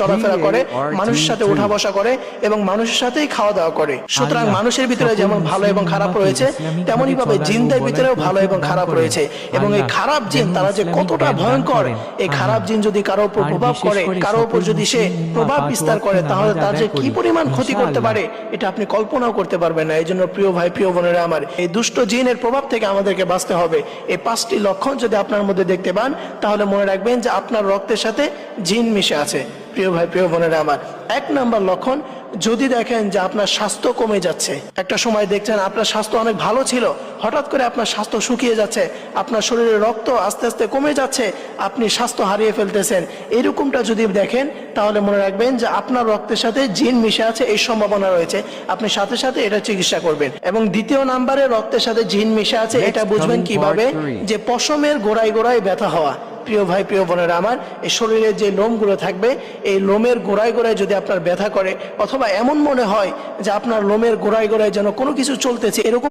চলাফেরা করে, মানুষের সাথে উঠা বসা করে এবং মানুষের সাথেই খাওয়া দাওয়া করে। সুতরাং মানুষের ভিতরে যেমন ভালো এবং খারাপ রয়েছে, তেমনই ভাবে জিনদের ভিতরেও ভালো এবং খারাপ রয়েছে। এবং এই খারাপ জিন তারা যে কতটা ভয়ঙ্কর, এই খারাপ জিন যদি কারো উপর প্রভাব করে, কারো উপর যদি সে প্রভাব বিস্তার করে, তাহলে তার যে কি পরিমাণ ক্ষতি করতে পারে এটা আপনি কল্পনাও করতে পারবেন না। এই জন্য প্রিয় ভাই, প্রিয় বোনেরা আমার, এই দুষ্ট জিনের প্রভাব থেকে আমাদেরকে বাঁচতে হবে। এই 5টি লক্ষণ যদি আপনার মধ্যে দেখতে পান, তাহলে মনে রাখবেন যে আপনার রক্তের সাথে জিন মিশে আছে। প্রিয় ভাই, প্রিয় বোনেরা আমার, 1 নম্বর লক্ষণ, যদি দেখেন যে আপনার স্বাস্থ্য কমে যাচ্ছে, একটা সময় দেখছেন আপনার স্বাস্থ্য অনেক ভালো ছিল, হঠাৎ করে আপনার স্বাস্থ্য শুকিয়ে যাচ্ছে, আপনার শরীরে রক্ত আস্তে আস্তে কমে যাচ্ছে, আপনি স্বাস্থ্য হারিয়ে ফেলতেছেন, এরকমটা যদি দেখেন, তাহলে মনে রাখবেন যে আপনার রক্তের সাথে জিন মিশে আছে, এই সম্ভাবনা রয়েছে। আপনি সাথে সাথে এটা চিকিৎসা করবেন। এবং 2য় নম্বরে রক্তের সাথে জিন মিশে আছে এটা বুঝবেন কিভাবে, যে পশমের গোড়ায় গোড়ায় ব্যথা হওয়া। প্রিয় ভাই, প্রিয় বোনেরা আমার, এই শরীরে যে লোমগুলো থাকবে, এই লোমের গোড়ায় গোড়ায় যদি আপনার ব্যথা করে, অথবা এমন মনে হয় যে আপনার লোমের গোড়ায় গোড়ায় যেন কোনো কিছু চলতেছে, এরকম